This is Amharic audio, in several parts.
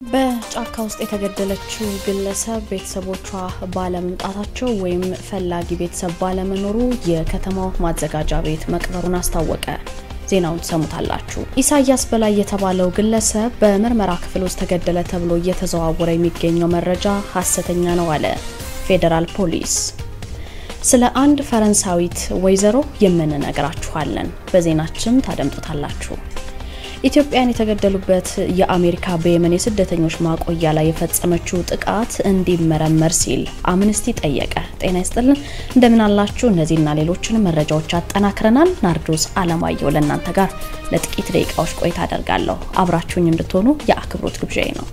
በጫካ ውስጥ የተገደለችው ግለሰብ ቤተሰቦቿ ባለመምጣታቸው ወይም ፈላጊ ቤተሰብ ባለመኖሩ የከተማው ማዘጋጃ ቤት መቅበሩን አስታወቀ። ዜናውን ሰሙታላችሁ። ኢሳያስ በላይ የተባለው ግለሰብ በምርመራ ክፍል ውስጥ ተገደለ ተብሎ እየተዘዋወረ የሚገኘው መረጃ ሐሰተኛ ነው አለ ፌደራል ፖሊስ። ስለ አንድ ፈረንሳዊት ወይዘሮ የምንነግራችኋለን በዜናችን ታደምጡታላችሁ። ኢትዮጵያን የተገደሉበት የአሜሪካ በየመን የስደተኞች ማቆያ ላይ የፈጸመችው ጥቃት እንዲመረመር ሲል አምነስቲ ጠየቀ። ጤና ይስጥልን እንደምን አላችሁ? እነዚህና ሌሎችን መረጃዎች አጠናክረናል። ናርዶስ አለማየሁ ለእናንተ ጋር ለጥቂት ደቂቃዎች ቆይታ አደርጋለሁ። አብራችሁኝ እንድትሆኑ የአክብሮት ግብዣዬ ነው።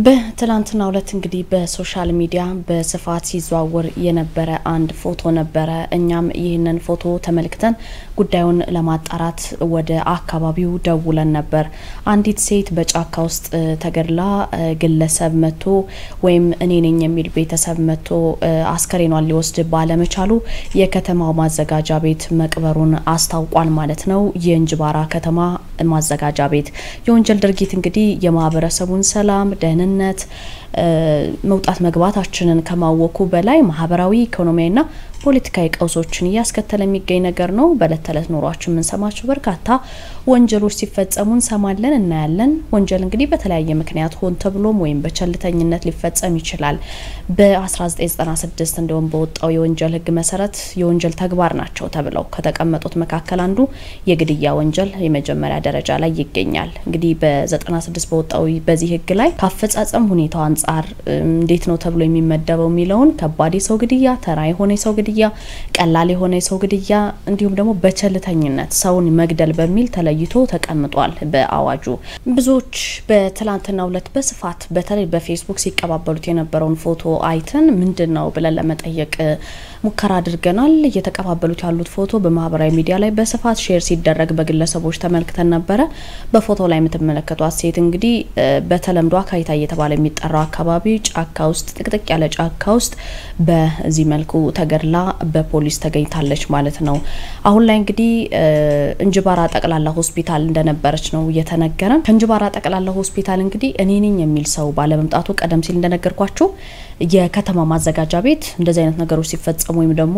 በትላንትና ሁለት እንግዲህ በሶሻል ሚዲያ በስፋት ሲዘዋወር የነበረ አንድ ፎቶ ነበረ። እኛም ይህንን ፎቶ ተመልክተን ጉዳዩን ለማጣራት ወደ አካባቢው ደውለን ነበር። አንዲት ሴት በጫካ ውስጥ ተገድላ ግለሰብ መጥቶ ወይም እኔ ነኝ የሚል ቤተሰብ መጥቶ አስከሬኗን ሊወስድ ባለመቻሉ የከተማው ማዘጋጃ ቤት መቅበሩን አስታውቋል ማለት ነው። የእንጅባራ ከተማ ማዘጋጃ ቤት የወንጀል ድርጊት እንግዲህ የማህበረሰቡን ሰላም ደህንነት መውጣት መግባታችንን ከማወቁ በላይ ማህበራዊ ኢኮኖሚያዊና ፖለቲካዊ ቀውሶችን ያስከተለ የሚገኝ ነገር ነው። በለተለት ኑሯችን ምን ሰማችሁ በርካታ ወንጀሎች ሲፈጸሙ እንሰማለን እናያለን። ወንጀል እንግዲህ በተለያየ ምክንያት ሆን ተብሎም ወይም በቸልተኝነት ሊፈጸም ይችላል። በ1996 እንደውም በወጣው የወንጀል ህግ መሰረት የወንጀል ተግባር ናቸው ተብለው ከተቀመጡት መካከል አንዱ የግድያ ወንጀል የመጀመሪያ ደረጃ ላይ ይገኛል። እንግዲህ በ96 በወጣው በዚህ ህግ ላይ ካፈጻጸም ሁኔታው አንፃር እንዴት ነው ተብሎ የሚመደበው የሚለውን ከባድ የሰው ግድያ፣ ተራ የሆነ የሰው ግድያ፣ ቀላል የሆነ የሰው ግድያ እንዲሁም ደግሞ በቸልተኝነት ሰውን መግደል በሚል ተለይቶ ተቀምጧል በአዋጁ። ብዙዎች በትላንትናው ዕለት በስፋት በተለይ በፌስቡክ ሲቀባበሉት የነበረውን ፎቶ አይተን ምንድነው ብለን ለመጠየቅ ሙከራ አድርገናል። እየተቀባበሉት ያሉት ፎቶ በማህበራዊ ሚዲያ ላይ በስፋት ሼር ሲደረግ በግለሰቦች ተመልክተን ነበረ። በፎቶ ላይ የምትመለከቷት ሴት እንግዲህ በተለምዶ አካይታ እየተባለ የሚጠራው አካባቢ ጫካ ውስጥ ጥቅጥቅ ያለ ጫካ ውስጥ በዚህ መልኩ ተገድላ በፖሊስ ተገኝታለች ማለት ነው። አሁን ላይ እንግዲህ እንጅባራ ጠቅላላ ሆስፒታል እንደነበረች ነው የተነገረን። ከእንጅባራ ጠቅላላ ሆስፒታል እንግዲህ እኔ ነኝ የሚል ሰው ባለመምጣቱ ቀደም ሲል እንደነገርኳችሁ የከተማ ማዘጋጃ ቤት እንደዚህ አይነት ነገሮች ሲፈጸሙ ወይም ደግሞ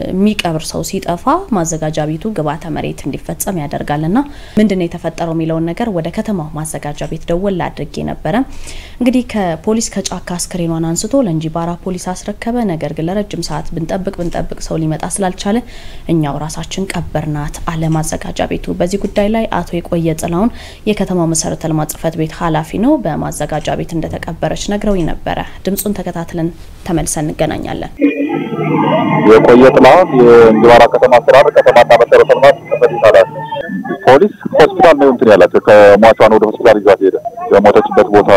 የሚቀብር ሰው ሲጠፋ ማዘጋጃ ቤቱ ግብዓተ መሬት እንዲፈጸም ያደርጋልና ምንድነው የተፈጠረው የሚለውን ነገር ወደ ከተማው ማዘጋጃ ቤት ደወል አድርጌ ነበረ። እንግዲህ ከፖሊስ ከጫካ አስከሬኗን አንስቶ ለእንጅባራ ፖሊስ አስረከበ። ነገር ግን ለረጅም ሰዓት ብንጠብቅ ሰው ሊመጣ ስላልቻለ እኛው ራሳችን ቀበርናት አለ ማዘጋጃ ቤቱ። በዚህ ጉዳይ ላይ አቶ የቆየ ጥላውን የከተማው መሰረተ ልማት ጽሕፈት ቤት ኃላፊ ነው በማዘጋጃ ቤት እንደተቀበረች ነግረውኝ ነበረ። ድምጹን ተከታትለን ተመልሰን እንገናኛለን። የቆየ ጥላውን የእንጅባራ ከተማ አስተዳደር ከተማና መሰረተ ልማት ጽሕፈት ቤት ኃላፊ። ፖሊስ ሆስፒታል ነው እንትን ያላቸው ከሟቿን ወደ ሆስፒታል ይዟት ሄደ። የሞተችበት ቦታ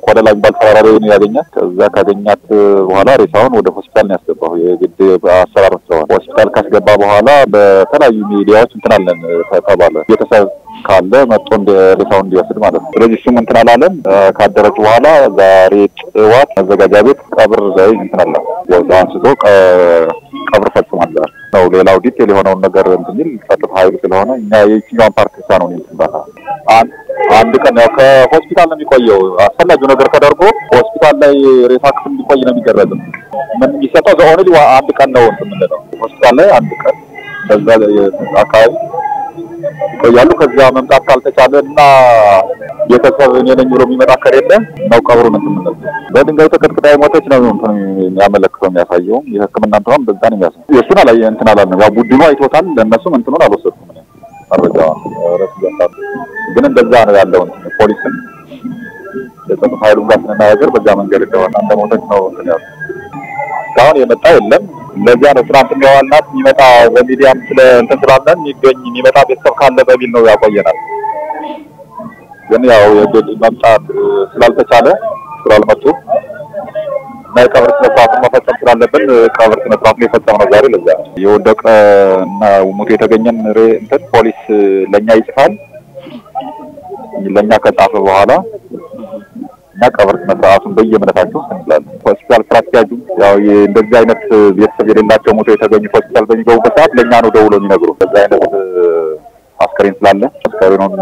ኮደላ የሚባል ተራራ ላይ ነው ያገኛት። ከዛ ካገኛት በኋላ ሬሳውን ወደ ሆስፒታል ነው ያስገባው። የግድ አሰራር ነው። ሆስፒታል ካስገባ በኋላ በተለያዩ ሚዲያዎች እንትን አለን ተባለ ቤተሰብ ካለ መጥቶ ሬሳውን እንዲወስድ ማለት ነው። ስለዚህ እሱም እንትን አላለም። ካደረች በኋላ ዛሬ ጠዋት ማዘጋጃ ቤት ቀብር ላይ እንትን አለ ወጣ አንስቶ ቀብር ፈጽሟል ነው። ሌላው ዲቴል የሆነውን ነገር እንትን ጸጥታ ኃይል ስለሆነ እኛ የትኛውን ፓርቲሳ ነው እንትና አንድ ቀን ያው ከሆስፒታል ነው የሚቆየው። አስፈላጊው ነገር ተደርጎ ሆስፒታል ላይ ሬሳ ክፍል እንዲቆይ ነው የሚደረገው። ምን ይሰጣው ዘሆነሊ አንድ ቀን ነው እንትን ምንለው ሆስፒታል ላይ አንድ ቀን በዛ አካባቢ ቆያሉ። ከዛ መምጣት ካልተቻለና ቤተሰብ እኔ ነኝ ብሎ የሚመጣ ከሌለ ነው ቀብሩን እንትን ምንለው። በድንጋይ ተቀጥቅጣ ሞተች ነው የሚያመለክተው የሚያሳየው። የሕክምና እንትን በዛ ነው የሚያሳየው። የሱና ላይ እንትን አላልነው። ያው ቡድኑ አይቶታል። ለነሱም እንትኑን አልወሰድኩም መረጃ ረስያታል። ግን እንደዛ ነው ያለው። ፖሊስን የጸጥታ ኃይሉ ጋር ስንናገር በዛ መንገድ እንደሆነ እንደሞተች ነው እንትን ያለው። እስካሁን የመጣ የለም። ለዚያ ነው ትናንት የሚዋልናት የሚመጣ በሚዲያም ስለ እንትን ስላለን የሚመጣ ቤተሰብ ካለ በሚል ነው ያቆየናል። ግን ያው የግድ መምጣት ስላልተቻለ ስላልመጡ እና የቀብር ስነ ስርዓቱን መፈጸም ስላለብን ቀብር ስነ ስርዓቱን የፈጸምነው ዛሬ። ለዛ የወደቀ እና ሙቶ የተገኘን እንትን ፖሊስ ለኛ ይጽፋል። ለኛ ከጻፈ በኋላ እና ቀብር መስራቱን በየእምነታቸው እንላለን። ሆስፒታል ስትራቴጂ ያው እንደዚህ አይነት ቤተሰብ የሌላቸው ሞቶ የተገኙ ሆስፒታል በሚገቡበት ሰዓት ለኛ ነው ደውሎ የሚነግሩ እንደዚህ አይነት አስከሬን ስላለ አስከሬኑን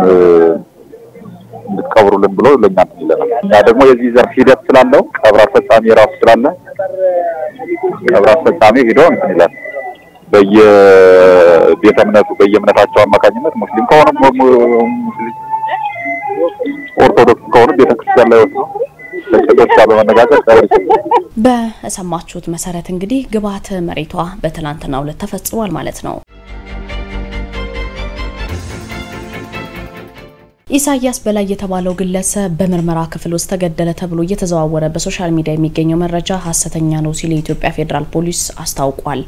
እንድትቀብሩልን ብሎ ለኛ ይላል። እና ደግሞ የዚህ ዘርፍ ሂደት ስላለው ቀብር አስፈጻሚ ራሱ ስላለ ቀብር አስፈጻሚ ሄዶ ይላል በየቤተ እምነቱ በየእምነታቸው አማካኝነት ሙስሊም ከሆነ ኦርቶዶክስ ከሆነ ቤተክርስቲያን ላይ ወጥቶ ለቀዶች በመነጋገር ቀብር በሰማችሁት መሰረት እንግዲህ ግብአተ መሬቷ በትላንትናው ዕለት ተፈጽሟል ማለት ነው። ኢሳያስ በላይ የተባለው ግለሰብ በመርመራ ክፍል ውስጥ ተገደለ ተብሎ እየተዘዋወረ በሶሻል ሚዲያ የሚገኘው መረጃ ሐሰተኛ ነው ሲል የኢትዮጵያ ፌደራል ፖሊስ አስታውቋል።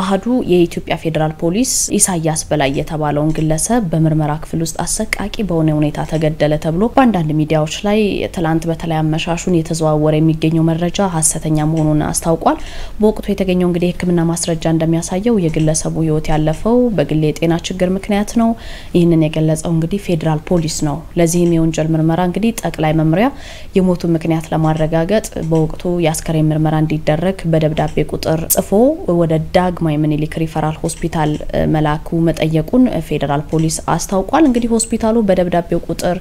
አሃዱ የኢትዮጵያ ፌደራል ፖሊስ ኢሳያስ በላይ የተባለውን ግለሰብ በመርመራ ክፍል ውስጥ አሰቃቂ በሆነ ሁኔታ ተገደለ ተብሎ በአንዳንድ ሚዲያዎች ላይ ትላንት በተለይ አመሻሹን የተዘዋወረ የሚገኘው መረጃ ሐሰተኛ መሆኑን አስታውቋል። በወቅቱ የተገኘው እንግዲህ ሕክምና ማስረጃ እንደሚያሳየው የግለሰቡ ህይወት ያለፈው በግል የጤና ችግር ምክንያት ነው። ይህንን የገለጸው እንግዲህ ፌደራል ፖሊስ ነው። ለዚህም የወንጀል ምርመራ እንግዲህ ጠቅላይ መምሪያ የሞቱ ምክንያት ለማረጋገጥ በወቅቱ የአስከሬን ምርመራ እንዲደረግ በደብዳቤ ቁጥር ጽፎ ወደ ዳግማዊ ምኒልክ ሪፈራል ሆስፒታል መላኩ መጠየቁን ፌደራል ፖሊስ አስታውቋል። እንግዲህ ሆስፒታሉ በደብዳቤው ቁጥር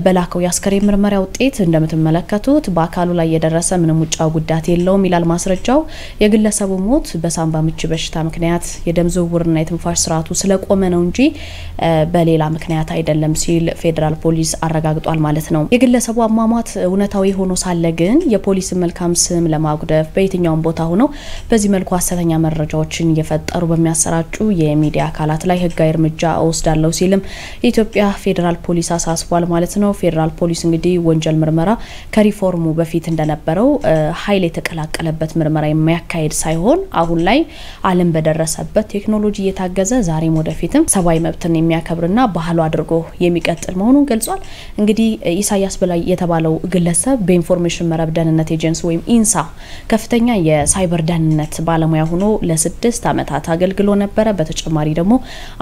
በላከው የአስከሬን ምርመራ ውጤት እንደምትመለከቱት በአካሉ ላይ የደረሰ ምንም ውጫዊ ጉዳት የለውም ይላል ማስረጃው። የግለሰቡ ሞት በሳምባ ምች በሽታ ምክንያት የደም ዝውውርና የትንፋሽ ስርዓቱ ስለቆመ ነው እንጂ በሌላ ምክንያት አይደለም ሲል ፌደራል ፖሊስ አረጋግጧል ማለት ነው። የግለሰቡ አሟሟት እውነታዊ ሆኖ ሳለ ግን የፖሊስ መልካም ስም ለማጉደፍ በየትኛው ቦታ ሆነው በዚህ መልኩ ሐሰተኛ መረጃዎችን እየፈጠሩ በሚያሰራጩ የሚዲያ አካላት ላይ ህጋዊ እርምጃ ወስዳለው ሲልም የኢትዮጵያ ፌደራል ፖሊስ አሳስቧል ማለት ነው። ፌደራል ፖሊስ እንግዲህ ወንጀል ምርመራ ከሪፎርሙ በፊት እንደነበረው ኃይል የተቀላቀለበት ምርመራ የሚያካሂድ ሳይሆን አሁን ላይ ዓለም በደረሰበት ቴክኖሎጂ እየታገዘ ዛሬም ወደፊትም ሰብአዊ መብትን የሚያከብርና ባህሉ አድርጎ የሚቀጥል መሆኑን ገልጿል። እንግዲህ ኢሳያስ በላይ የተባለው ግለሰብ በኢንፎርሜሽን መረብ ደህንነት ኤጀንሲ ወይም ኢንሳ ከፍተኛ የሳይበር ደህንነት ባለሙያ ሆኖ ለ6 አመታት አገልግሎ ነበር። በተጨማሪ ደግሞ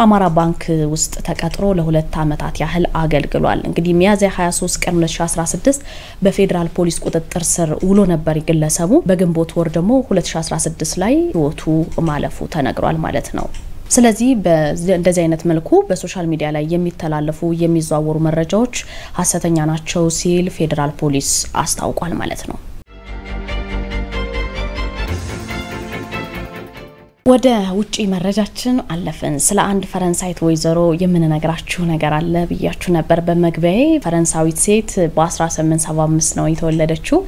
አማራ ባንክ ውስጥ ተቀጥሮ ለ2 አመታት ያህል አገልግሏል። እንግዲህ ሚያዝያ 23 ቀን 2016 በፌደራል ፖሊስ ቁጥጥር ስር ውሎ ነበር ግለሰቡ። በግንቦት ወር ደግሞ 2016 ላይ ህይወቱ ማለፉ ተነግሯል ማለት ነው። ስለዚህ በእንደዚህ አይነት መልኩ በሶሻል ሚዲያ ላይ የሚተላለፉ የሚዘዋወሩ መረጃዎች ሐሰተኛ ናቸው ሲል ፌደራል ፖሊስ አስታውቋል ማለት ነው። ወደ ውጪ መረጃችን አለፈን። ስለ አንድ ፈረንሳይት ወይዘሮ የምንነግራችሁ ነገር አለ ብያችሁ ነበር በመግቢያዬ። ፈረንሳዊት ሴት በ1875 ነው የተወለደችው።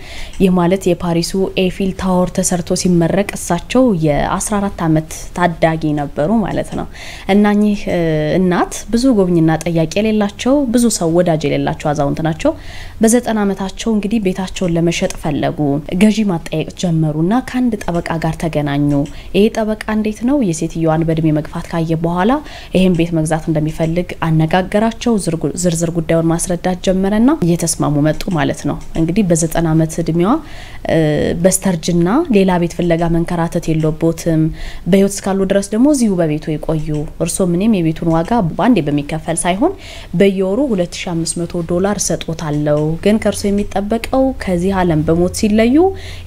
ይህ ማለት የፓሪሱ ኤፊል ታወር ተሰርቶ ሲመረቅ እሳቸው የ14 አመት ታዳጊ ነበሩ ማለት ነው። እናኚህ እናት ብዙ ጎብኝና ጠያቂ የሌላቸው ብዙ ሰው ወዳጅ የሌላቸው አዛውንት ናቸው። በ90 አመታቸው እንግዲህ ቤታቸውን ለመሸጥ ፈለጉ። ገዢ ማጠየቅ ጀመሩና ከአንድ ጠበቃ ጋር ተገናኙ። ይሄ ጠበቃ እንዴት ነው የሴትዮዋን በእድሜ መግፋት ካየ በኋላ ይሄን ቤት መግዛት እንደሚፈልግ አነጋገራቸው። ዝርዝር ጉዳዩን ማስረዳት ጀመረና እየተስማሙ መጡ ማለት ነው። እንግዲህ በ90 አመት እድሜዋ በስተርጅና ሌላ ቤት ፍለጋ መንከራተት የለቦትም። በህይወት እስካሉ ድረስ ደግሞ እዚሁ በቤቱ ይቆዩ። እርሶ ምንም የቤቱን ዋጋ ባንዴ በሚከፈል ሳይሆን በየወሩ $2500 ሰጥቶታለው። ግን ከርሶ የሚጠበቀው ከዚህ ዓለም በሞት ሲለዩ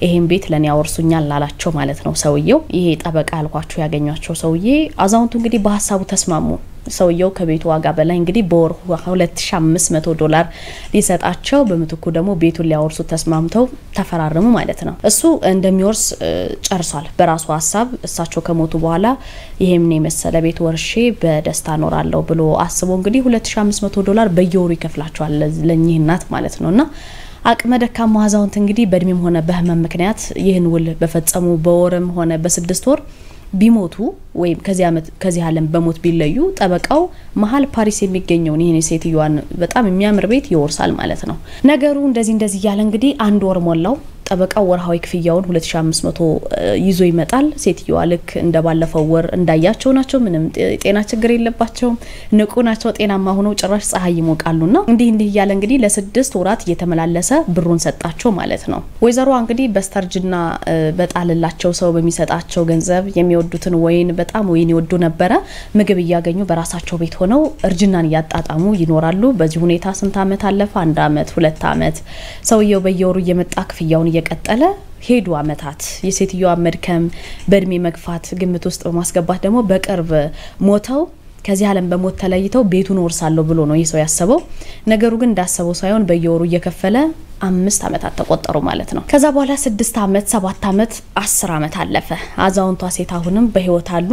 ይሄን ቤት ለኔ ያወርሱኛል አላቸው ማለት ነው ሰውየው። ይሄ ጠበቃ ያልኳችሁ ያገኛቸው ሰውዬ አዛውንቱ እንግዲህ በሐሳቡ ተስማሙ። ሰውየው ከቤቱ ዋጋ በላይ እንግዲህ በወር $2500 ሊሰጣቸው በመትኩ ደግሞ ቤቱን ሊያወርሱ ተስማምተው ተፈራረሙ ማለት ነው። እሱ እንደሚወርስ ጨርሷል በራሱ ሐሳብ። እሳቸው ከሞቱ በኋላ ይሄም ነው መሰለ ቤት ወርሼ በደስታ ኖራለሁ ብሎ አስቦ እንግዲህ $2500 በየወሩ ይከፍላቸዋል ለኚህ እናት ማለት ነውና አቅመ ደካማ አዛውንት እንግዲህ በእድሜም ሆነ በህመም ምክንያት ይህን ውል በፈጸሙ በወርም ሆነ በ6 ወር ቢሞቱ ወይም ከዚህ ዓለም በሞት ቢለዩ ጠበቃው መሃል ፓሪስ የሚገኘውን ይሄን ሴትዮዋን በጣም የሚያምር ቤት ይወርሳል ማለት ነው። ነገሩ እንደዚህ ያለ እንግዲህ 1 ወር ሞላው። ጠበቃው ወርሃዊ ክፍያውን 2500 ይዞ ይመጣል ሴትየዋ ልክ እንደባለፈው ወር እንዳያቸው ናቸው ምንም ጤና ችግር የለባቸው ንቁ ናቸው ጤናማ ሆነው ጭራሽ ፀሐይ ይሞቃሉና እንዲህ ያለ እንግዲህ ለ6 ወራት እየተመላለሰ ብሩን ሰጣቸው ማለት ነው ወይዘሮ እንግዲህ በስተርጅና በጣልላቸው ሰው በሚሰጣቸው ገንዘብ የሚወዱትን ወይን በጣም ወይን ይወዱ ነበር ምግብ ያገኙ በራሳቸው ቤት ሆነው እርጅናን ያጣጣሙ ይኖራሉ በዚህ ሁኔታ ስንት አመት አለፈ 1 አመት 2 አመት ሰውየው በየወሩ እየመጣ ክፍያውን እየቀጠለ ሄዱ አመታት የሴትየዋ መድከም በእድሜ መግፋት ግምት ውስጥ በማስገባት ደግሞ በቅርብ ሞተው ከዚህ ዓለም በሞት ተለይተው ቤቱን ወርሳለሁ ብሎ ነው ይሰው ያሰበው ነገሩ ግን እንዳሰበው ሳይሆን በየወሩ እየከፈለ 5 አመታት ተቆጠሩ ማለት ነው ከዛ በኋላ 6 አመት 7 አመት 10 አመት አለፈ አዛውንቷ ሴት አሁንም በህይወት አሉ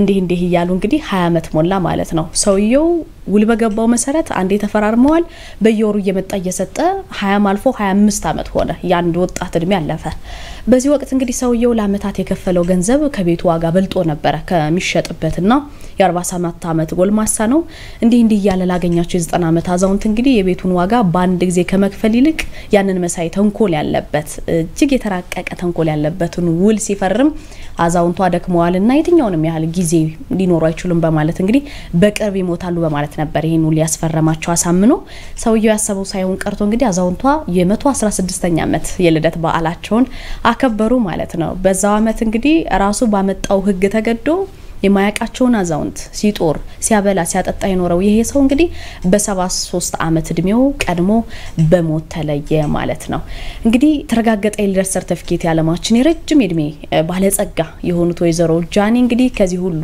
እንዲህ ይያሉ እንግዲህ 20 አመት ሞላ ማለት ነው ሰውየው ውል በገባው መሰረት አንዴ ተፈራርመዋል በየወሩ እየመጣ እየሰጠ 20 አልፎ 25 አመት ሆነ ያንድ ወጣት እድሜ አለፈ በዚህ ወቅት እንግዲህ ሰውየው ለአመታት የከፈለው ገንዘብ ከቤቱ ዋጋ በልጦ ነበር ከሚሸጥበትና የ47 አመት ጎልማሳ ነው እንዲህ ያለ ላገኛቸው 90 አመት አዛውንት እንግዲህ የቤቱን ዋጋ በአንድ ጊዜ ከመክፈል ይልቅ ያንን መሳይ ተንኮል ያለበት እጅግ የተራቀቀ ተንኮል ያለበትን ውል ሲፈርም አዛውንቷ ደክመዋልና የትኛውንም ያህል ጊዜ ሊኖሩ አይችሉም በማለት እንግዲህ በቅርብ ይሞታሉ በማለት ነበር ይሄን ውል ያስፈረማቸው አሳምኖ ሰውየው ያሰበው ሳይሆን ቀርቶ እንግዲህ አዛውንቷ የ116ኛ አመት የልደት በዓላቸውን አከበሩ ማለት ነው በዛው አመት እንግዲህ ራሱ ባመጣው ህግ ተገዶ የማያቃቸውን አዛውንት ሲጦር ሲያበላ ሲያጠጣ ይኖረው ይሄ ሰው እንግዲህ በ73 አመት እድሜው ቀድሞ በሞት ተለየ ማለት ነው እንግዲህ ተረጋገጠ የልደት ሰርቲፊኬት ያለማችን የረጅም እድሜ ባለጸጋ የሆኑት ወይዘሮ ጃኒ እንግዲህ ከዚህ ሁሉ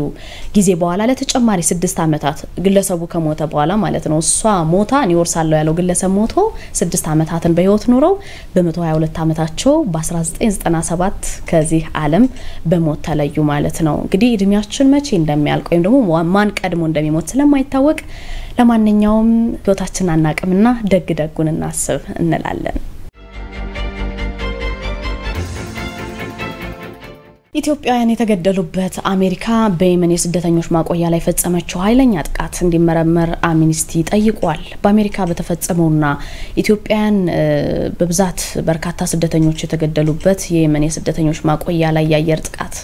ጊዜ በኋላ ለተጨማሪ 6 አመታት ግለሰቡ ከሞተ በኋላ ማለት ነው እሷ ሞታ ኒውዮርሳለው ያለው ግለሰብ ሞቶ 6 አመታትን በህይወት ኖረው በ122 አመታቸው በ1997 ከዚህ ዓለም በሞት ተለዩ ማለት ነው እንግዲህ እድሜያችን መቼ እንደሚያልቅ ወይም ደግሞ ማን ቀድሞ እንደሚሞት ስለማይታወቅ ለማንኛውም ህይወታችን አናቅምና ደግደጉን እናስብ እንላለን ኢትዮጵያውያን የተገደሉበት አሜሪካ በየመን የስደተኞች ማቆያ ላይ ፈጸመችው ኃይለኛ ጥቃት እንዲመረመር አምኒስቲ ጠይቋል በአሜሪካ በተፈጸመውና ኢትዮጵያውያን በብዛት በርካታ ስደተኞች የተገደሉበት የየመን የስደተኞች ማቆያ ላይ ያየር ጥቃት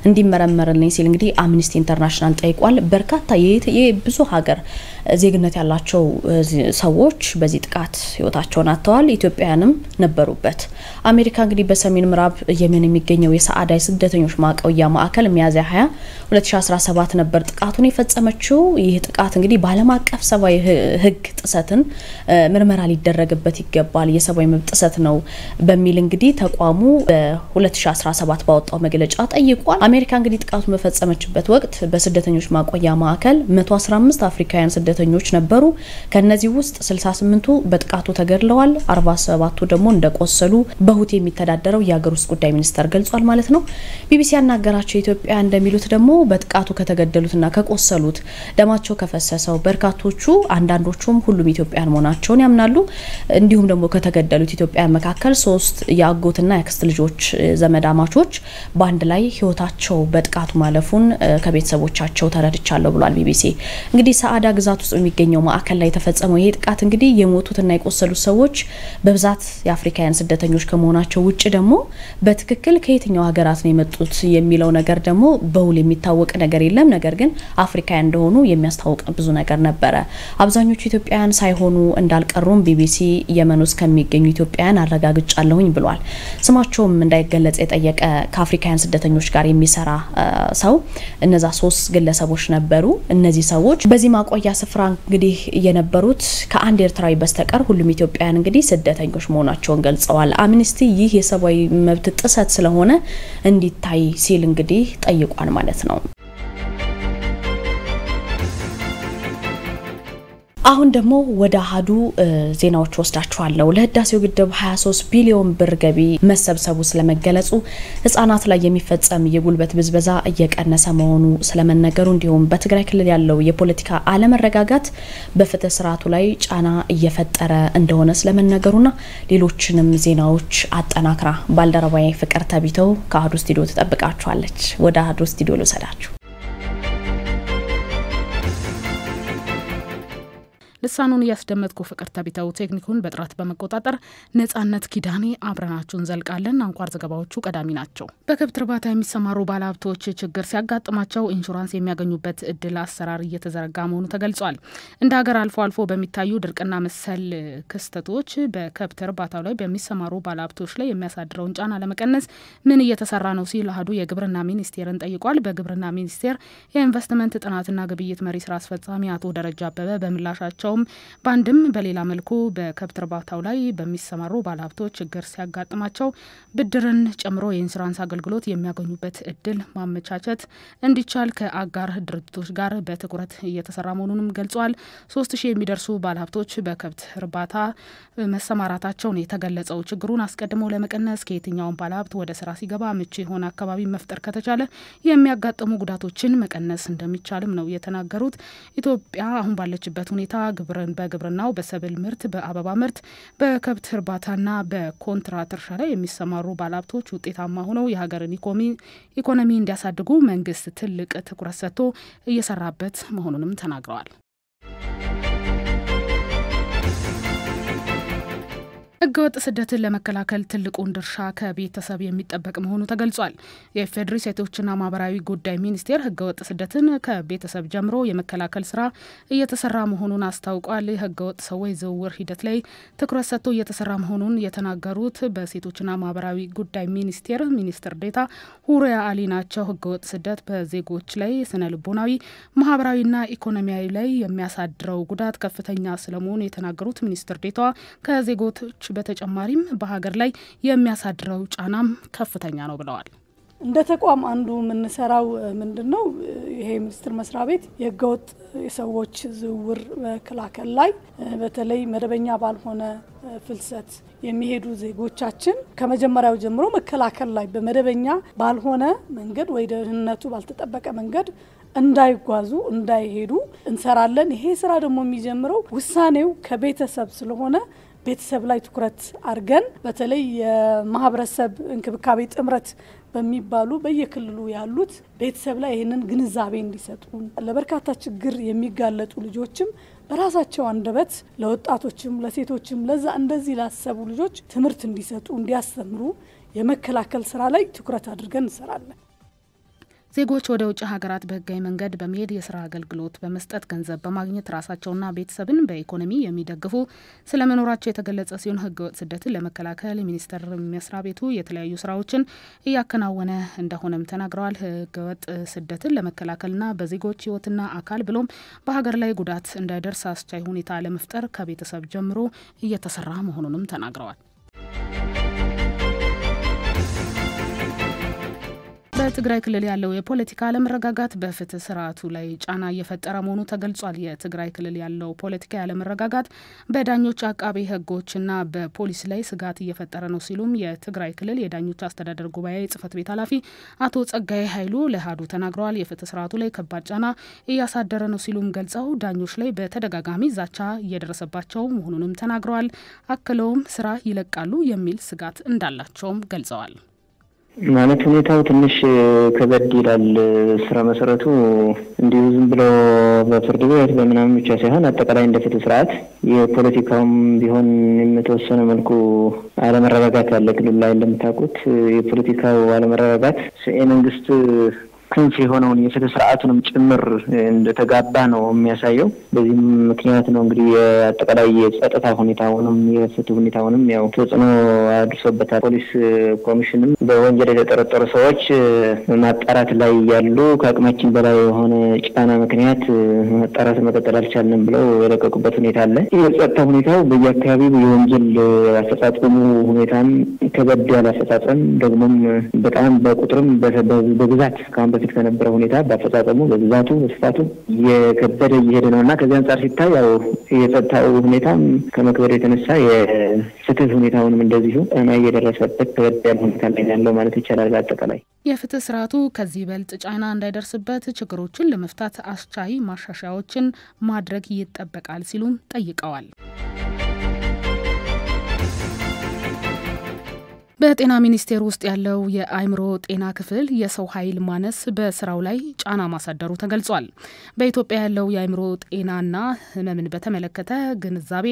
እንዲመረመርልኝ ሲል እንግዲህ አምኒስቲ ኢንተርናሽናል ጠይቋል በርካታ የብዙ ሀገር ዜግነት ያላቸው ሰዎች በዚህ ጥቃት ህይወታቸውን አጥተዋል ኢትዮጵያውያንም ነበሩበት አሜሪካ እንግዲህ በሰሜን ምዕራብ የመን የሚገኘው የሰዓዳ ስደተኞች ማቆያ ማዕከል ሚያዝያ 20 2017 ነበር ጥቃቱን የፈጸመችው ይህ ጥቃት እንግዲህ ባለም አቀፍ ሰብአዊ ህግ ጥሰትን ምርመራ ሊደረግበት ይገባል የሰብአዊ መብት ጥሰት ነው በሚል እንግዲህ ተቋሙ በ2017 ባወጣው መግለጫ ጠይቋል አሜሪካ እንግዲህ ጥቃቱን በፈጸመችበት ወቅት በስደተኞች ማቆያ ማዕከል 115 አፍሪካውያን ስደተኞች ነበሩ ከነዚህ ውስጥ 68ቱ በጥቃቱ ተገድለዋል 47ቱ ደግሞ እንደቆሰሉ በሁቲ የሚተዳደረው የሀገር ውስጥ ጉዳይ ሚኒስተር ገልጿል ማለት ነው ቢቢሲ ያናገራቸው ኢትዮጵያ እንደሚሉት ደግሞ በጥቃቱ ከተገደሉትና ከቆሰሉት ደማቸው ከፈሰሰው በርካቶቹ አንዳንዶቹም ሁሉም ኢትዮጵያውያን መሆናቸውን ያምናሉ እንዲሁም ደግሞ ከተገደሉት ኢትዮጵያውያን መካከል 3 ያጎትና ያክስት ልጆች ዘመዳማቾች ባንድ ላይ ህይወታቸው በጥቃቱ ማለፉን ከቤተሰቦቻቸው ተረድቻለሁ ብሏል ቢቢሲ እንግዲህ ሰዓዳ ግዛት ውስጥ የሚገኘው ማዕከል ላይ ተፈጸመው ይሄ ጥቃት እንግዲህ የሞቱትና የቆሰሉት ሰዎች በብዛት የአፍሪካውያን ስደተኞች ከመሆናቸው ውጪ ደግሞ በትክክል ከየትኛው ሀገራት ነው የመጡት የሚለው ነገር ደግሞ በውል የሚታወቅ ነገር የለም ነገር ግን አፍሪካውያን እንደሆኑ የሚያስታውቅ ብዙ ነገር ነበረ አብዛኞቹ ኢትዮጵያውያን ሳይሆኑ እንዳልቀሩም ቢቢሲ የመን ውስጥ ከሚገኙ ኢትዮጵያውያን አረጋግጫለሁኝ ብሏል ስማቸውም እንዳይገለጽ የጠየቀ ከአፍሪካውያን ስደተኞች ጋር የሚሰራ ሰው እነዛ 3 ግለሰቦች ነበሩ እነዚህ ሰዎች በዚህ ማቆያ ስፍራ እንግዲህ የነበሩት ከአንድ ኤርትራዊ በስተቀር ሁሉም ኢትዮጵያውያን እንግዲህ ስደተኞች መሆናቸውን ገልጸዋል አምኒስቲ ይህ የሰብአዊ መብት ጥሰት ስለሆነ እንዲታይ ሲል እንግዲህ ጠይቋል ማለት ነው አሁን ደግሞ ወደ አሃዱ ዜናዎች ወስዳችኋለሁ ለህዳሴው ግድብ 23 ቢሊዮን ብር ገቢ መሰብሰቡ ስለመገለጹ ህፃናት ላይ የሚፈጸም የጉልበት ብዝበዛ እየቀነሰ መሆኑ ስለመነገሩ እንዲሁም በትግራይ ክልል ያለው የፖለቲካ አለመረጋጋት በፍትህ ስርዓቱ ላይ ጫና እየፈጠረ እንደሆነ ስለመነገሩና ሌሎችንም ዜናዎች አጠናክራ ባልደረባዬ ፍቅር ተቢተው ከአሃዱ ስቱዲዮ ተጠብቃችኋለች ወደ አሃዱ ስቱዲዮ ልሰዳችሁ ልሳኑን ያስደመጥኩ ፍቅር ተቢተው ቴክኒኩን በጥራት በመቆጣጠር ነጻነት ኪዳኔ አብረናችሁን ዘልቃለን። አንኳር ዘገባዎቹ ቀዳሚ ናቸው። በከብት እርባታ የሚሰማሩ ባለሀብቶች ችግር ሲያጋጥማቸው ኢንሹራንስ የሚያገኙበት እድል አሰራር እየተዘረጋ መሆኑ ተገልጿል። እንደ ሀገር አልፎ አልፎ በሚታዩ ድርቅና መሰል ክስተቶች በከብት እርባታው ላይ በሚሰማሩ ባለሀብቶች ላይ የሚያሳድረውን ጫና ለመቀነስ ምን እየተሰራ ነው ሲል አህዱ የግብርና ሚኒስቴርን ጠይቋል። በግብርና ሚኒስቴር የኢንቨስትመንት ጥናትና ግብይት መሪ ስራ አስፈጻሚ አቶ ደረጃ አበበ በምላሻቸውም በአንድም በሌላ መልኩ በከብት እርባታው ላይ በሚሰማሩ ባለሀብቶች ችግር ሲያጋጥማቸው ብድርን ጨምሮ የኢንሹራንስ አገልግሎት የሚያገኙበት እድል ማመቻቸት እንዲቻል ከአጋር ድርጅቶች ጋር በትኩረት እየተሰራ መሆኑንም ገልጿል። 3000 የሚደርሱ ባለሀብቶች በከብት እርባታ መሰማራታቸውን የተገለጸው ችግሩን አስቀድሞ ለመቀነስ ከየትኛውም ባለሀብት ወደ ስራ ሲገባ ምቹ የሆነ አካባቢ መፍጠር ከተቻለ የሚያጋጥሙ ጉዳቶችን መቀነስ እንደሚቻልም ነው የተናገሩት። ኢትዮጵያ አሁን ባለችበት ሁኔታ በግብርናው፣ በሰብል ምርት፣ በአበባ ምርት፣ በከብት እርባታና በኮንትራት እርሻ ላይ የሚሰማሩ ባለሀብቶች ውጤታማ ሆነው የሀገርን ኢኮኖሚ እንዲያሳድጉ መንግስት ትልቅ ትኩረት ሰጥቶ እየሰራበት መሆኑንም ተናግረዋል። ህገወጥ ስደትን ለመከላከል ትልቁን ድርሻ ከቤተሰብ የሚጠበቅ መሆኑ ተገልጿል። የፌዴሪ ሴቶችና ማህበራዊ ጉዳይ ሚኒስቴር ህገወጥ ስደትን ከቤተሰብ ጀምሮ የመከላከል ስራ እየተሰራ መሆኑን አስታውቋል። ህገወጥ ሰዎች ዝውውር ሂደት ላይ ትኩረት ሰጥቶ እየተሰራ መሆኑን የተናገሩት በሴቶችና ማህበራዊ ጉዳይ ሚኒስቴር ሚኒስትር ዴኤታ ሁሪያ አሊ ናቸው። ህገወጥ ስደት በዜጎች ላይ ስነ ልቦናዊ፣ ማህበራዊና ኢኮኖሚያዊ ላይ የሚያሳድረው ጉዳት ከፍተኛ ስለመሆኑ የተናገሩት ሚኒስትር ዴኤታዋ ከዜጎች በተጨማሪም በሀገር ላይ የሚያሳድረው ጫናም ከፍተኛ ነው ብለዋል። እንደ ተቋም አንዱ የምንሰራው ምንድነው? ይሄ ሚኒስቴር መስሪያ ቤት የህገወጥ የሰዎች ዝውውር መከላከል ላይ በተለይ መደበኛ ባልሆነ ፍልሰት የሚሄዱ ዜጎቻችን ከመጀመሪያው ጀምሮ መከላከል ላይ በመደበኛ ባልሆነ መንገድ ወይ ደህንነቱ ባልተጠበቀ መንገድ እንዳይጓዙ እንዳይሄዱ እንሰራለን። ይሄ ስራ ደግሞ የሚጀምረው ውሳኔው ከቤተሰብ ስለሆነ ቤተሰብ ላይ ትኩረት አድርገን በተለይ የማህበረሰብ እንክብካቤ ጥምረት በሚባሉ በየክልሉ ያሉት ቤተሰብ ላይ ይሄንን ግንዛቤ እንዲሰጡ ለበርካታ ችግር የሚጋለጡ ልጆችም በራሳቸው አንደበት ለወጣቶችም ለሴቶችም ለዛ እንደዚህ ላሰቡ ልጆች ትምህርት እንዲሰጡ እንዲያስተምሩ የመከላከል ስራ ላይ ትኩረት አድርገን እንሰራለን። ዜጎች ወደ ውጭ ሀገራት በህጋዊ መንገድ በመሄድ የስራ አገልግሎት በመስጠት ገንዘብ በማግኘት ራሳቸውና ቤተሰብን በኢኮኖሚ የሚደግፉ ስለመኖራቸው የተገለጸ ሲሆን ህገወጥ ስደትን ለመከላከል ሚኒስቴር መስሪያ ቤቱ የተለያዩ ስራዎችን እያከናወነ እንደሆነም ተናግረዋል። ህገወጥ ስደትን ለመከላከልና በዜጎች ህይወትና አካል ብሎም በሀገር ላይ ጉዳት እንዳይደርስ አስቻይ ሁኔታ ለመፍጠር ከቤተሰብ ጀምሮ እየተሰራ መሆኑንም ተናግረዋል። በትግራይ ክልል ያለው የፖለቲካ አለመረጋጋት በፍትህ ስርዓቱ ላይ ጫና እየፈጠረ መሆኑ ተገልጿል። የትግራይ ክልል ያለው ፖለቲካ አለመረጋጋት በዳኞች፣ አቃቤ ህጎችና በፖሊስ ላይ ስጋት እየፈጠረ ነው ሲሉም የትግራይ ክልል የዳኞች አስተዳደር ጉባኤ ጽህፈት ቤት ኃላፊ አቶ ጸጋዬ ኃይሉ ለአሃዱ ተናግረዋል። የፍትህ ስርዓቱ ላይ ከባድ ጫና እያሳደረ ነው ሲሉም ገልጸው ዳኞች ላይ በተደጋጋሚ ዛቻ እየደረሰባቸው መሆኑንም ተናግረዋል። አክለውም ስራ ይለቃሉ የሚል ስጋት እንዳላቸውም ገልጸዋል። ማለት ሁኔታው ትንሽ ከበድ ይላል። ስራ መሰረቱ እንዲሁ ዝም ብሎ በፍርድ ቤት በመናም ብቻ ሳይሆን አጠቃላይ እንደ ፍትህ ስርዓት የፖለቲካውም ቢሆን የተወሰነ መልኩ አለመረጋጋት ያለ ክልል ላይ እንደምታውቁት የፖለቲካው አለመረጋጋት የመንግስት ክንፍ የሆነውን የፍትህ ስርዓቱንም ጭምር እንደተጋባ ነው የሚያሳየው። በዚህም ምክንያት ነው እንግዲህ አጠቃላይ የጸጥታ ሁኔታውንም የፍትህ ሁኔታውንም ያው ተጽዕኖ አድርሶበታል። ፖሊስ ኮሚሽንም በወንጀል የተጠረጠሩ ሰዎች ማጣራት ላይ ያሉ ከአቅማችን በላይ የሆነ ጫና ምክንያት ማጣራት መቀጠል አልቻልንም ብለው የለቀቁበት ሁኔታ አለ። የጸጥታ ሁኔታው በየአካባቢው የወንጀል አፈጻጸሙ ሁኔታም ከበድ ያለ አፈጻጸም ደግሞም በጣም በቁጥርም በብዛት ካሁን በፊት ከነበረው ሁኔታ በአፈጻጸሙ በብዛቱ በስፋቱ የከበደ እየሄደ ነውና ከዚህ አንጻር ሲታይ ያው የጸጥታው ሁኔታም ከመክበድ የተነሳ የፍትህ ሁኔታውንም እንደዚሁ ጫና እየደረሰበት ከበድ ያለ ሁኔታ ላይ ያለው ማለት ይቻላል። አጠቃላይ የፍትህ ስርዓቱ ከዚህ በልጥ ጫና እንዳይደርስበት ችግሮችን ለመፍታት አስቻይ ማሻሻያዎችን ማድረግ ይጠበቃል ሲሉም ጠይቀዋል። በጤና ሚኒስቴር ውስጥ ያለው የአይምሮ ጤና ክፍል የሰው ኃይል ማነስ በስራው ላይ ጫና ማሳደሩ ተገልጿል። በኢትዮጵያ ያለው የአይምሮ ጤናና ህመምን በተመለከተ ግንዛቤ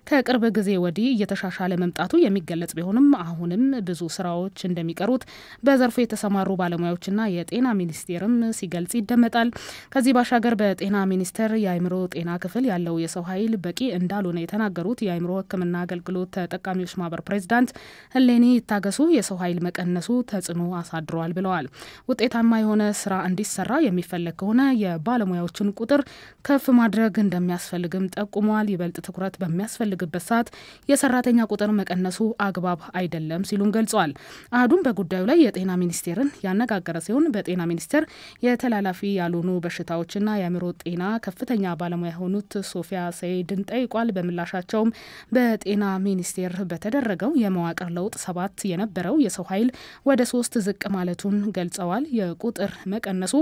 ከቅርብ ጊዜ ወዲህ እየተሻሻለ መምጣቱ የሚገለጽ ቢሆንም አሁንም ብዙ ስራዎች እንደሚቀሩት በዘርፉ የተሰማሩ ባለሙያዎችና የጤና ሚኒስቴርም ሲገልጽ ይደመጣል። ከዚህ ባሻገር በጤና ሚኒስቴር የአይምሮ ጤና ክፍል ያለው የሰው ኃይል በቂ እንዳልሆነ የተናገሩት የአይምሮ ሕክምና አገልግሎት ተጠቃሚዎች ማህበር ፕሬዝዳንት ሄሌኒ ገሱ የሰው ኃይል መቀነሱ ተጽዕኖ አሳድሯል ብለዋል። ውጤታማ የሆነ ስራ እንዲሰራ የሚፈልግ ከሆነ የባለሙያዎችን ቁጥር ከፍ ማድረግ እንደሚያስፈልግም ጠቁመዋል። ይበልጥ ትኩረት በሚያስፈልግበት ሰዓት የሰራተኛ ቁጥር መቀነሱ አግባብ አይደለም ሲሉም ገልጸዋል። አህዱም በጉዳዩ ላይ የጤና ሚኒስቴርን ያነጋገረ ሲሆን በጤና ሚኒስቴር የተላላፊ ያልሆኑ በሽታዎችና የአእምሮ ጤና ከፍተኛ ባለሙያ የሆኑት ሶፊያ ሰይድን ጠይቋል። በምላሻቸውም በጤና ሚኒስቴር በተደረገው የመዋቅር ለውጥ 7 የነበረው የሰው ኃይል ወደ 3 ዝቅ ማለቱን ገልጸዋል። የቁጥር መቀነሱ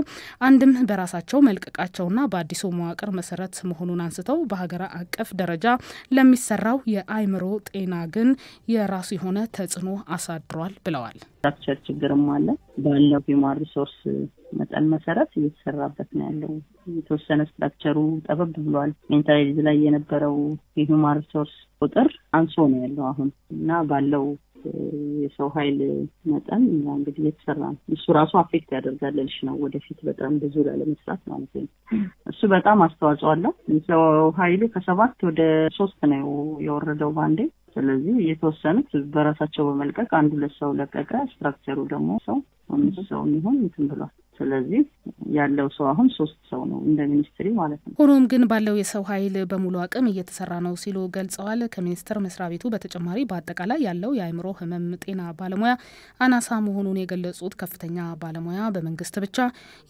አንድም በራሳቸው መልቀቃቸውና በአዲሱ መዋቅር መሰረት መሆኑን አንስተው በሀገር አቀፍ ደረጃ ለሚሰራው የአይምሮ ጤና ግን የራሱ የሆነ ተጽዕኖ አሳድሯል ብለዋል። ስትራክቸር ችግርም አለ። ባለው ሂውማን ሪሶርስ መጠን መሰረት እየተሰራበት ነው ያለው። የተወሰነ ስትራክቸሩ ጠበብ ብሏል። ሜንታል ሄልዝ ላይ የነበረው የሂውማን ሪሶርስ ቁጥር አንሶ ነው ያለው አሁን እና ባለው የሰው ኃይል መጠን እንግዲህ የተሰራ ነው። እሱ ራሱ አፌክት ያደርጋል ልሽ ነው ወደፊት በጣም ብዙ ለመስራት ማለት ነው። እሱ በጣም አስተዋጽኦ አለው። የሰው ኃይሉ ከ7 ወደ 3 ነው የወረደው ባንዴ። ስለዚህ የተወሰኑት በራሳቸው በመልቀቅ አንዱ ለሰው ለቀቀ። ስትራክቸሩ ደግሞ ሰው 5 ሰው ይሆን እንትን ብሏል። ስለዚህ ያለው ሰው አሁን 3 ሰው ነው እንደ ሚኒስትሪ ማለት ነው። ሆኖም ግን ባለው የሰው ኃይል በሙሉ አቅም እየተሰራ ነው ሲሉ ገልጸዋል። ከሚኒስትር መስሪያ ቤቱ በተጨማሪ በአጠቃላይ ያለው የአይምሮ ህመም ጤና ባለሙያ አናሳ መሆኑን የገለጹት ከፍተኛ ባለሙያ በመንግስት ብቻ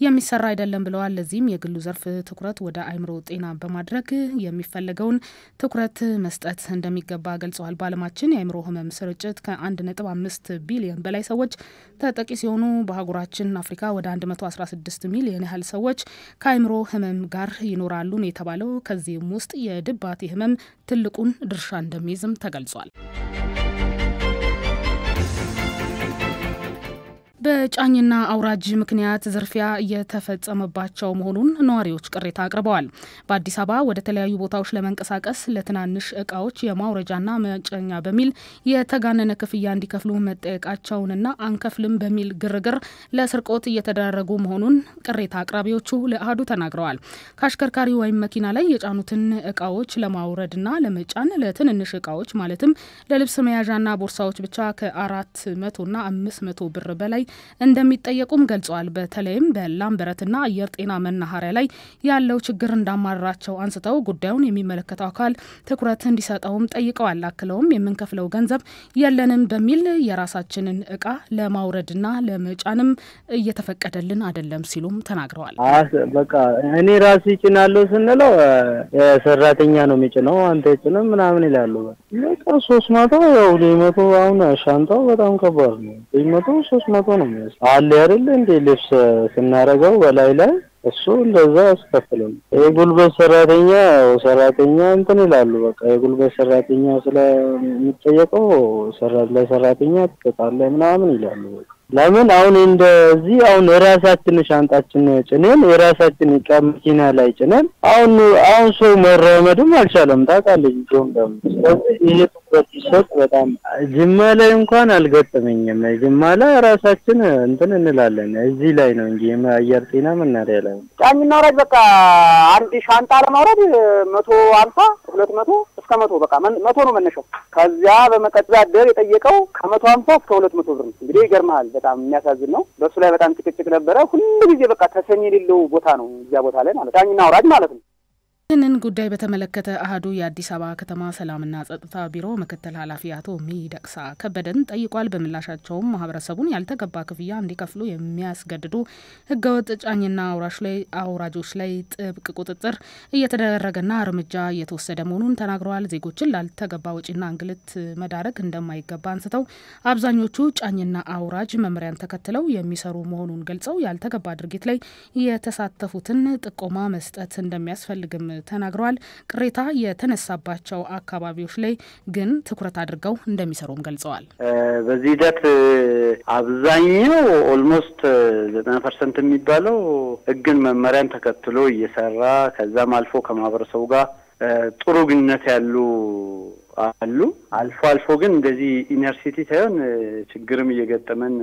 የሚሰራ አይደለም ብለዋል። ለዚህም የግሉ ዘርፍ ትኩረት ወደ አይምሮ ጤና በማድረግ የሚፈልገውን ትኩረት መስጠት እንደሚገባ ገልጸዋል። በዓለማችን የአይምሮ ህመም ስርጭት ከ1.5 ቢሊዮን በላይ ሰዎች ተጠቂ ሲሆኑ በአህጉራችን አፍሪካ ወደ 116 ሚሊዮን ያህል ሰዎች ከአይምሮ ህመም ጋር ይኖራሉ ነው የተባለው። ከዚህም ውስጥ የድባቴ ህመም ትልቁን ድርሻ እንደሚይዝም ተገልጿል። በጫኝና አውራጅ ምክንያት ዝርፊያ እየተፈጸመባቸው መሆኑን ነዋሪዎች ቅሬታ አቅርበዋል። በአዲስ አበባ ወደ ተለያዩ ቦታዎች ለመንቀሳቀስ ለትናንሽ እቃዎች የማውረጃና መጫኛ በሚል የተጋነነ ክፍያ እንዲከፍሉ መጠየቃቸውንና አንከፍልም በሚል ግርግር ለስርቆት እየተደረጉ መሆኑን ቅሬታ አቅራቢዎቹ ለአህዱ ተናግረዋል። ከአሽከርካሪ ወይም መኪና ላይ የጫኑትን እቃዎች ለማውረድና ለመጫን ለትንንሽ እቃዎች ማለትም ለልብስ መያዣና ቦርሳዎች ብቻ ከ400ና 500 ብር በላይ እንደሚጠየቁም ገልጸዋል። በተለይም በላምበረትና አየር ጤና መናኸሪያ ላይ ያለው ችግር እንዳማራቸው አንስተው ጉዳዩን የሚመለከተው አካል ትኩረት እንዲሰጠውም ጠይቀዋል። አክለውም የምንከፍለው ገንዘብ የለንም በሚል የራሳችንን እቃ ለማውረድና ለመጫንም እየተፈቀደልን አይደለም ሲሉም ተናግረዋል። በቃ እኔ ራሴ ጭናለሁ ስንለው ሰራተኛ ነው የሚጭነው አንተ ጭነህ ምናምን ይላሉ። በቃ 300 ያው 200 አሁን ሻንጣው በጣም ከባድ ነው። 200 300 ነው አለ አይደል እንዴ ልብስ ስናረጋው በላይ ላይ እሱ እንደዛ ያስከፍላል። የጉልበት ሰራተኛ እንትን ይላሉ። በቃ የጉልበት ሰራተኛ ስለሚጠየቀው ለሰራተኛ ተጣለ ምናምን ይላሉ። ለምን አሁን እንደዚህ አሁን ራሳችን ሻንጣችን ጭነን የራሳችን መኪና ላይ ጭነን አሁን ሰው መራመድም አልቻለም ታውቃለህ። ይሄ ትኩረት ይሰጥ በጣም ጅማ ላይ እንኳን አልገጠመኝም። ጅማ ላይ ራሳችን እንትን እንላለን። እዚህ ላይ ነው እንጂ የአየር ጤና መናሪያ ላይ ጫኝና ወራጅ በቃ አንድ ሻንጣ ለማውረድ 150 200 እስከ 100 በቃ 100 ነው መነሻው። ከዚያ በመቀጠል የጠየቀው ከ150 እስከ 200 ብር ነው። እንግዲህ ይገርማል። በጣም የሚያሳዝን ነው። በሱ ላይ በጣም ጭቅጭቅ ነበረ። ሁሉ ጊዜ በቃ ተሰሚ የሌለው ቦታ ነው እዚያ ቦታ ላይ ማለት ጫኝና ወራጅ ማለት ነው። ይህንን ጉዳይ በተመለከተ አህዱ የአዲስ አበባ ከተማ ሰላምና ጸጥታ ቢሮ ምክትል ኃላፊ አቶ ሚደቅሳ ከበደን ጠይቋል። በምላሻቸውም ማህበረሰቡን ያልተገባ ክፍያ እንዲከፍሉ የሚያስገድዱ ህገወጥ ጫኝና አውራጆች ላይ ጥብቅ ቁጥጥር እየተደረገና እርምጃ እየተወሰደ መሆኑን ተናግረዋል። ዜጎችን ላልተገባ ወጪና እንግልት መዳረግ እንደማይገባ አንስተው አብዛኞቹ ጫኝና አውራጅ መመሪያን ተከትለው የሚሰሩ መሆኑን ገልጸው ያልተገባ ድርጊት ላይ የተሳተፉትን ጥቆማ መስጠት እንደሚያስፈልግም ተናግረዋል። ቅሬታ የተነሳባቸው አካባቢዎች ላይ ግን ትኩረት አድርገው እንደሚሰሩም ገልጸዋል። በዚህ ሂደት አብዛኛው ኦልሞስት 90% የሚባለው ህግን መመሪያን ተከትሎ እየሰራ ከዛም አልፎ ከማህበረሰቡ ጋር ጥሩ ግንኙነት ያሉ አሉ። አልፎ ግን እንደዚህ ኢነር ሲቲ ሳይሆን ችግርም እየገጠመን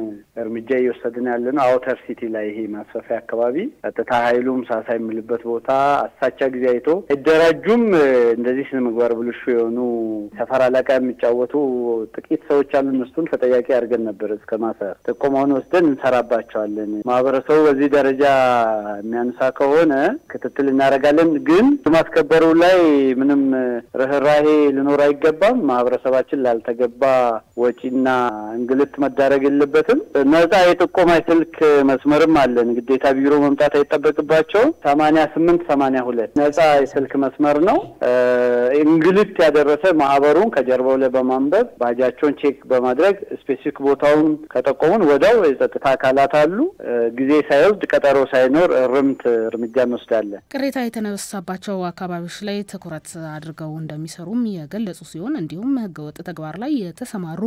እርምጃ እየወሰድን ያለነው አውተር ሲቲ ላይ ይሄ ማስፋፊያ አካባቢ ጸጥታ ኃይሉም ሳሳ የሚልበት ቦታ አሳቻ ጊዜ አይቶ እደራጁም እንደዚህ ስነ ምግባር ብልሹ የሆኑ ሰፈር አለቃ የሚጫወቱ ጥቂት ሰዎች አሉ። እነሱን ተጠያቂ አድርገን ነበር እስከ ማሰር ጥቆማውን ወስደን እንሰራባቸዋለን። ማህበረሰቡ በዚህ ደረጃ የሚያንሳ ከሆነ ክትትል እናደርጋለን። ግን ማስከበሩ ላይ ምንም ርህራሄ ሊኖር አይገባም። ማህበረሰባችን ላልተገባ ወጪና እንግልት መዳረግ የለበትም። ነፃ የጥቆማ ስልክ መስመርም አለን። ግዴታ ቢሮ መምጣት አይጠበቅባቸው። 8882 ነፃ የስልክ መስመር ነው። እንግልት ያደረሰ ማህበሩን ከጀርባው ላይ በማንበብ ባጃቸውን ቼክ በማድረግ ስፔሲፊክ ቦታውን ከጠቆሙን ወዲያው የጸጥታ አካላት አሉ። ጊዜ ሳይወስድ ቀጠሮ ሳይኖር እርምጃ እንወስዳለን። ቅሬታ የተነሳባቸው አካባቢዎች ላይ ትኩረት አድርገው እንደሚሰሩም የገለጹ ሲሆን እንዲሁም ህገወጥ ተግባር ላይ የተሰማሩ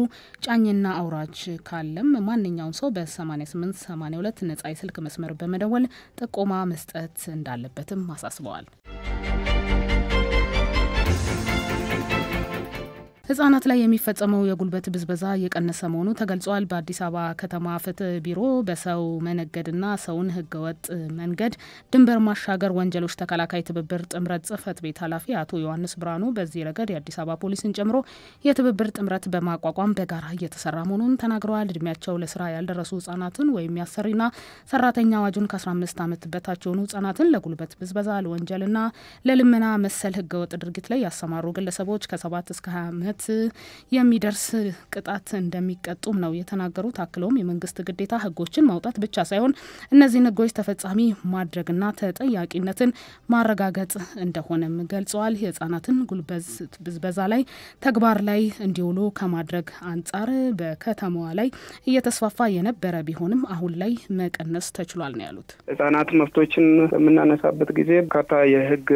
ጫኝና አውራጅ ካለም ማንኛውም ሰው በ8882 ነፃ የስልክ መስመር በመደወል ጥቆማ መስጠት እንዳለበትም አሳስበዋል። ህጻናት ላይ የሚፈጸመው የጉልበት ብዝበዛ የቀነሰ መሆኑ ተገልጿል። በአዲስ አበባ ከተማ ፍትህ ቢሮ በሰው መነገድና ሰውን ህገወጥ መንገድ ድንበር ማሻገር ወንጀሎች ተከላካይ ትብብር ጥምረት ጽህፈት ቤት ኃላፊ አቶ ዮሐንስ ብርሃኑ በዚህ ረገድ የአዲስ አበባ ፖሊስን ጨምሮ የትብብር ጥምረት በማቋቋም በጋራ እየተሰራ መሆኑን ተናግረዋል። እድሜያቸው ለስራ ያልደረሱ ህጻናትን ወይም ያሰሪና ሰራተኛ አዋጁን ከ15 ዓመት በታች የሆኑ ህጻናትን ለጉልበት ብዝበዛ፣ ለወንጀልና ለልመና መሰል ህገወጥ ድርጊት ላይ ያሰማሩ ግለሰቦች ከ7 እስከ 20 ዓመት የሚደርስ ቅጣት እንደሚቀጡም ነው የተናገሩት። አክለውም የመንግስት ግዴታ ህጎችን ማውጣት ብቻ ሳይሆን እነዚህን ህጎች ተፈጻሚ ማድረግና ተጠያቂነትን ማረጋገጥ እንደሆነም ገልጸዋል። የህጻናትን ጉልበት ብዝበዛ ላይ ተግባር ላይ እንዲውሉ ከማድረግ አንጻር በከተማዋ ላይ እየተስፋፋ የነበረ ቢሆንም አሁን ላይ መቀነስ ተችሏል ነው ያሉት። ህጻናት መብቶችን በምናነሳበት ጊዜ በርካታ የህግ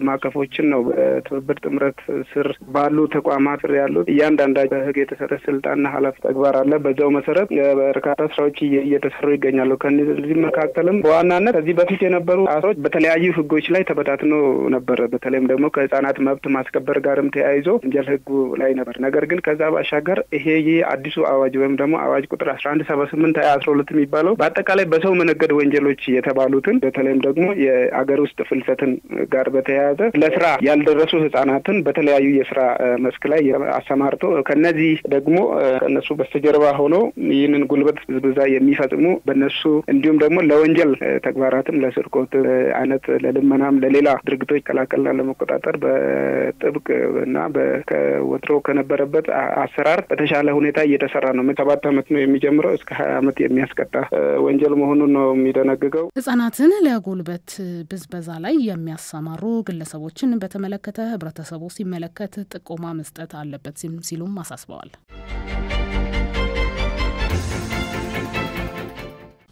ማዕቀፎችን ነው በትብብር ጥምረት ስር ባሉ ተቋማት ያሉት እያንዳንዳቸው በህግ የተሰጠ ስልጣንና ኃላፊ ተግባር አለ። በዛው መሰረት በርካታ ስራዎች እየተሰሩ ይገኛሉ። ከነዚህ መካከልም በዋናነት ከዚህ በፊት የነበሩ አሶች በተለያዩ ህጎች ላይ ተበታትኖ ነበር። በተለይም ደግሞ ከህጻናት መብት ማስከበር ጋርም ተያይዞ ወንጀል ህጉ ላይ ነበር። ነገር ግን ከዛ ባሻገር ይሄ አዲሱ አዋጅ ወይም ደግሞ አዋጅ ቁጥር 1178/2012 የሚባለው በአጠቃላይ በሰው መነገድ ወንጀሎች የተባሉትን በተለይም ደግሞ የአገር ውስጥ ፍልሰትን ጋር በተያያዘ ለስራ ያልደረሱ ህጻናትን በተለያዩ የስራ መስክ ላይ አሰማርቶ ከነዚህ ደግሞ ከነሱ በስተጀርባ ሆኖ ይህንን ጉልበት ብዝበዛ የሚፈጽሙ በነሱ እንዲሁም ደግሞ ለወንጀል ተግባራትም ለስርቆት አይነት ለልመናም ለሌላ ድርጊቶች ከላከልና ለመቆጣጠር በጥብቅ እና ከወትሮ ከነበረበት አሰራር በተሻለ ሁኔታ እየተሰራ ነው። 7 ዓመት ነው የሚጀምረው እስከ 20 ዓመት የሚያስቀጣ ወንጀል መሆኑን ነው የሚደነግገው። ህጻናትን ለጉልበት ብዝበዛ ላይ የሚያሰማሩ ግለሰቦችን በተመለከተ ህብረተሰቡ ሲመለከት ጥቆማ መስጠት አለበት ሲሉም አሳስበዋል።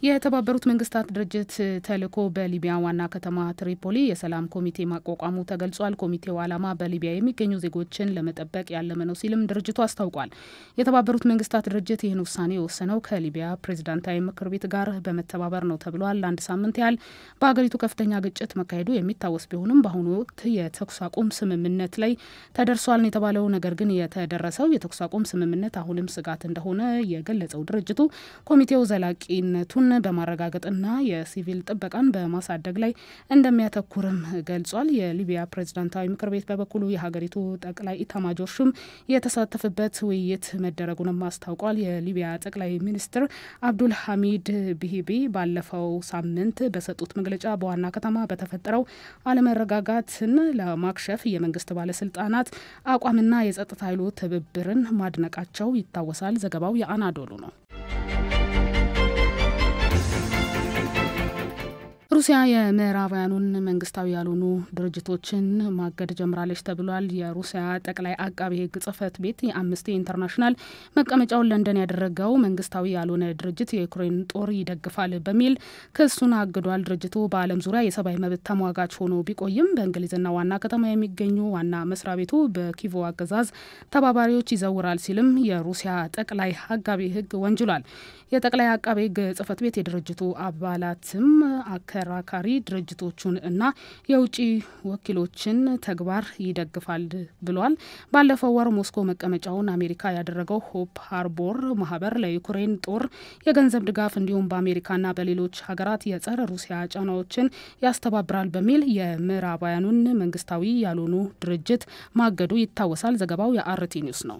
የተባበሩት መንግስታት ድርጅት ተልእኮ በሊቢያ ዋና ከተማ ትሪፖሊ የሰላም ኮሚቴ ማቋቋሙ ተገልጿል። ኮሚቴው ዓላማ በሊቢያ የሚገኙ ዜጎችን ለመጠበቅ ያለመ ነው ሲልም ድርጅቱ አስታውቋል። የተባበሩት መንግስታት ድርጅት ይህን ውሳኔ የወሰነው ከሊቢያ ፕሬዝዳንታዊ ምክር ቤት ጋር በመተባበር ነው ተብሏል። ለአንድ ሳምንት ያህል በሀገሪቱ ከፍተኛ ግጭት መካሄዱ የሚታወስ ቢሆንም በአሁኑ ወቅት የተኩስ አቁም ስምምነት ላይ ተደርሷል ነው የተባለው። ነገር ግን የተደረሰው የተኩስ አቁም ስምምነት አሁንም ስጋት እንደሆነ የገለጸው ድርጅቱ ኮሚቴው ዘላቂነቱን በማረጋገጥና የሲቪል ጥበቃን በማሳደግ ላይ እንደሚያተኩርም ገልጿል። የሊቢያ ፕሬዝዳንታዊ ምክር ቤት በበኩሉ የሀገሪቱ ጠቅላይ ኢታማጆር ሹም የተሳተፈበት ውይይት መደረጉንም አስታውቋል። የሊቢያ ጠቅላይ ሚኒስትር አብዱል ሐሚድ ቢሂቢ ባለፈው ሳምንት በሰጡት መግለጫ በዋና ከተማ በተፈጠረው አለመረጋጋትን ለማክሸፍ የመንግስት ባለስልጣናት አቋምና የጸጥታ ኃይሉ ትብብርን ማድነቃቸው ይታወሳል። ዘገባው የአናዶሉ ነው። ሩሲያ የምዕራባውያኑን መንግስታዊ ያልሆኑ ድርጅቶችን ማገድ ጀምራለች ተብሏል። የሩሲያ ጠቅላይ አቃቤ ሕግ ጽሕፈት ቤት የአምነስቲ ኢንተርናሽናል መቀመጫውን ለንደን ያደረገው መንግስታዊ ያልሆነ ድርጅት የዩክሬን ጦር ይደግፋል በሚል ክሱን አግዷል። ድርጅቱ በዓለም ዙሪያ የሰብአዊ መብት ተሟጋች ሆኖ ቢቆይም በእንግሊዝና ዋና ከተማ የሚገኙ ዋና መስሪያ ቤቱ በኪየቭ አገዛዝ ተባባሪዎች ይዘውራል ሲልም የሩሲያ ጠቅላይ አቃቤ ሕግ ወንጅሏል። የጠቅላይ አቃቤ ሕግ ጽሕፈት ቤት የድርጅቱ አባላትም አከራካሪ ድርጅቶቹን እና የውጪ ወኪሎችን ተግባር ይደግፋል ብሏል። ባለፈው ወር ሞስኮ መቀመጫውን አሜሪካ ያደረገው ሆፕ ሃርቦር ማህበር ለዩክሬን ጦር የገንዘብ ድጋፍ እንዲሁም በአሜሪካና በሌሎች ሀገራት የጸረ ሩሲያ ጫናዎችን ያስተባብራል በሚል የምዕራባውያኑን መንግስታዊ ያልሆኑ ድርጅት ማገዱ ይታወሳል። ዘገባው የአርቲ ኒውስ ነው።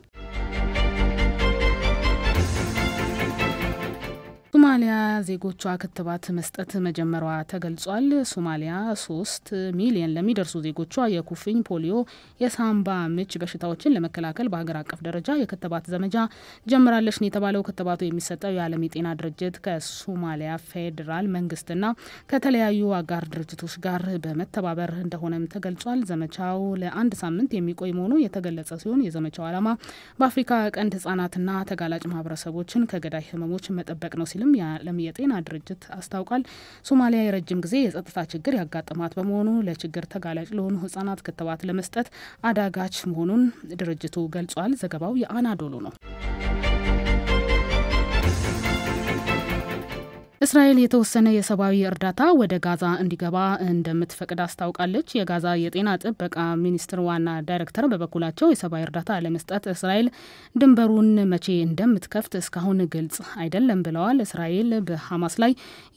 ሶማሊያ ዜጎቿ ክትባት መስጠት መጀመሯ ተገልጿል። ሶማሊያ 3 ሚሊዮን ለሚደርሱ ዜጎቿ የኩፍኝ፣ ፖሊዮ፣ የሳምባ ምች በሽታዎችን ለመከላከል በሀገር አቀፍ ደረጃ የክትባት ዘመቻ ጀምራለች ነው የተባለው። ክትባቱ የሚሰጠው የዓለም የጤና ድርጅት ከሶማሊያ ፌዴራል መንግስትና ከተለያዩ አጋር ድርጅቶች ጋር በመተባበር እንደሆነም ተገልጿል። ዘመቻው ለአንድ ሳምንት የሚቆይ መሆኑ የተገለጸ ሲሆን የዘመቻው ዓላማ በአፍሪካ ቀንድ ህጻናትና ተጋላጭ ማህበረሰቦችን ከገዳይ ህመሞች መጠበቅ ነው ሲልም የዓለም የጤና ድርጅት አስታውቋል። ሶማሊያ የረጅም ጊዜ የጸጥታ ችግር ያጋጠማት በመሆኑ ለችግር ተጋላጭ ለሆኑ ህጻናት ክትባት ለመስጠት አዳጋች መሆኑን ድርጅቱ ገልጿል። ዘገባው የአናዶሉ ነው። እስራኤል የተወሰነ የሰብአዊ እርዳታ ወደ ጋዛ እንዲገባ እንደምትፈቅድ አስታውቃለች። የጋዛ የጤና ጥበቃ ሚኒስትር ዋና ዳይሬክተር በበኩላቸው የሰብአዊ እርዳታ ለመስጠት እስራኤል ድንበሩን መቼ እንደምትከፍት እስካሁን ግልጽ አይደለም ብለዋል። እስራኤል በሐማስ ላይ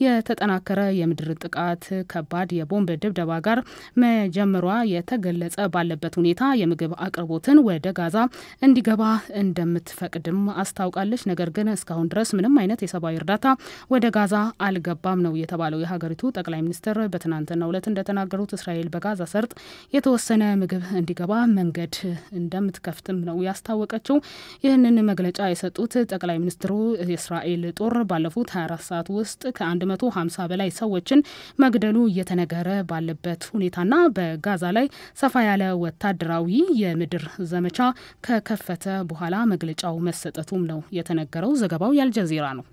የተጠናከረ የምድር ጥቃት ከባድ የቦምብ ድብደባ ጋር መጀመሯ የተገለጸ ባለበት ሁኔታ የምግብ አቅርቦትን ወደ ጋዛ እንዲገባ እንደምትፈቅድም አስታውቃለች። ነገር ግን እስካሁን ድረስ ምንም አይነት የሰብአዊ እርዳታ ወደ ጋዛ አልገባም ነው የተባለው። የሀገሪቱ ጠቅላይ ሚኒስትር በትናንትናው ዕለት እንደተናገሩት እስራኤል በጋዛ ሰርጥ የተወሰነ ምግብ እንዲገባ መንገድ እንደምትከፍትም ነው ያስታወቀችው። ይህንን መግለጫ የሰጡት ጠቅላይ ሚኒስትሩ የእስራኤል ጦር ባለፉት 24 ሰዓት ውስጥ ከ150 በላይ ሰዎችን መግደሉ እየተነገረ ባለበት ሁኔታና በጋዛ ላይ ሰፋ ያለ ወታደራዊ የምድር ዘመቻ ከከፈተ በኋላ መግለጫው መሰጠቱም ነው የተነገረው። ዘገባው የአልጀዚራ ነው።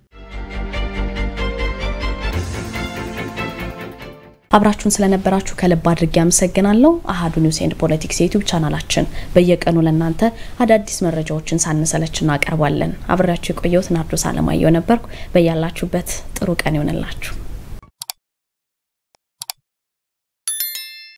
አብራችሁን ስለነበራችሁ ከልብ አድርጌ አመሰግናለሁ። አሃዱ ኒውስ ኤንድ ፖለቲክስ ዩቲዩብ ቻናላችን በየቀኑ ለእናንተ አዳዲስ መረጃዎችን ሳንሰለች እናቀርባለን። አብራችሁ የቆየሁት ናርዶስ አለማየሁ ነበርኩ። በያላችሁበት ጥሩ ቀን ይሁንላችሁ።